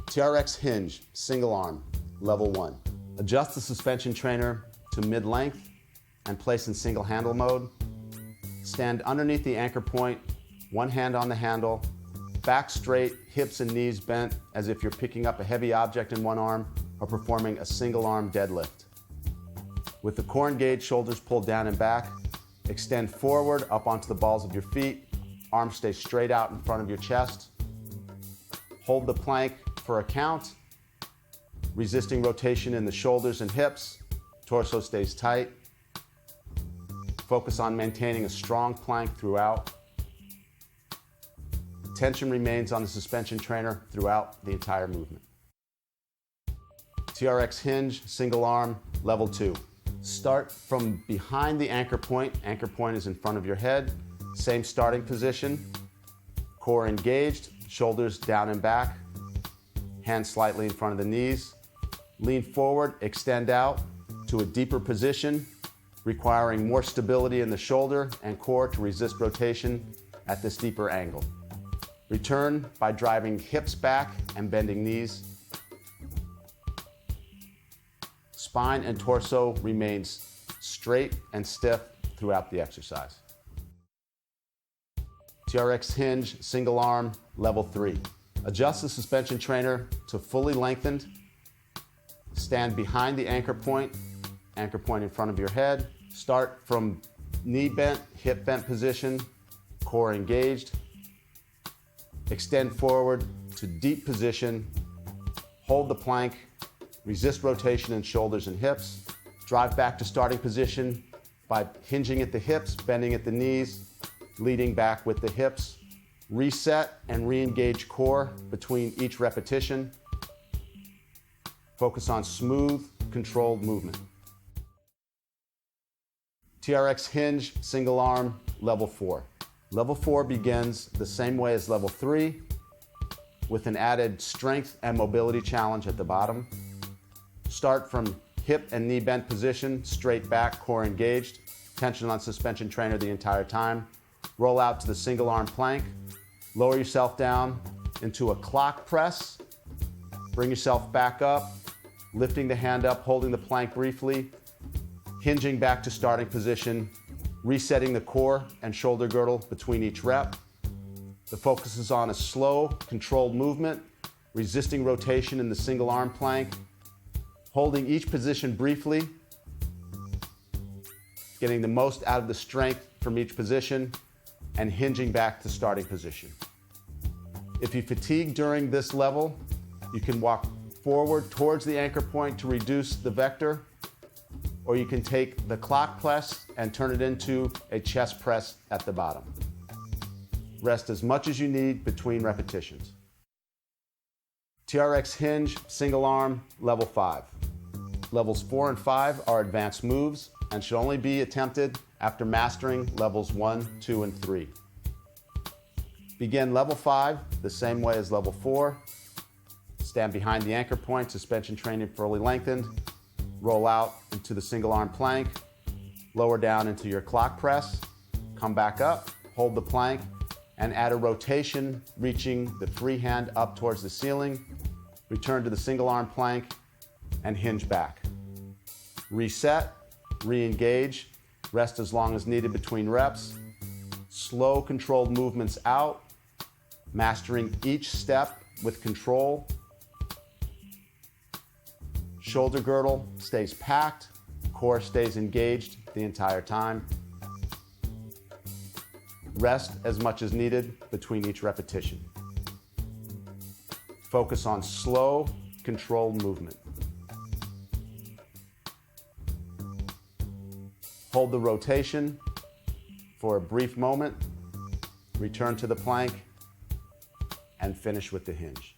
TRX Hinge, single arm, level 1. Adjust the suspension trainer to mid-length and place in single handle mode. Stand underneath the anchor point, one hand on the handle, back straight, hips and knees bent as if you're picking up a heavy object in one arm or performing a single arm deadlift. With the core engaged, shoulders pulled down and back, extend forward up onto the balls of your feet, arms stay straight out in front of your chest. Hold the plank for a count, resisting rotation in the shoulders and hips, torso stays tight. Focus on maintaining a strong plank throughout. Tension remains on the suspension trainer throughout the entire movement. TRX Hinge, single arm, level 2. Start from behind the anchor point. Anchor point is in front of your head. Same starting position. Core engaged, shoulders down and back. Hands slightly in front of the knees. Lean forward, extend out to a deeper position, requiring more stability in the shoulder and core to resist rotation at this deeper angle. Return by driving hips back and bending knees. Spine and torso remains straight and stiff throughout the exercise. TRX Hinge, single arm, level 3. Adjust the suspension trainer to fully lengthened. Stand behind the anchor point in front of your head. Start from knee bent, hip bent position, core engaged. Extend forward to deep position. Hold the plank. Resist rotation in shoulders and hips. Drive back to starting position by hinging at the hips, bending at the knees, leading back with the hips. Reset and re-engage core between each repetition. Focus on smooth, controlled movement. TRX Hinge, single arm, level 4. Level 4 begins the same way as level 3, with an added strength and mobility challenge at the bottom. Start from hip and knee bent position, straight back, core engaged, tension on suspension trainer the entire time. Roll out to the single arm plank. Lower yourself down into a clock press. Bring yourself back up, lifting the hand up, holding the plank briefly, hinging back to starting position, resetting the core and shoulder girdle between each rep. The focus is on a slow, controlled movement, resisting rotation in the single arm plank, holding each position briefly, getting the most out of the strength from each position, and hinging back to starting position. If you fatigue during this level, you can walk forward towards the anchor point to reduce the vector, or you can take the clock press and turn it into a chest press at the bottom. Rest as much as you need between repetitions. TRX Hinge, single arm, level 5. Levels 4 and 5 are advanced moves and should only be attempted after mastering levels 1, 2, and 3. Begin level 5 the same way as level 4. Stand behind the anchor point, suspension training fully lengthened. Roll out into the single arm plank. Lower down into your clock press. Come back up, hold the plank, and add a rotation, reaching the free hand up towards the ceiling. Return to the single arm plank and hinge back. Reset, re-engage, rest as long as needed between reps. Slow, controlled movements out, mastering each step with control. Shoulder girdle stays packed, core stays engaged the entire time. Rest as much as needed between each repetition. Focus on slow, controlled movement. Hold the rotation for a brief moment, return to the plank, and finish with the hinge.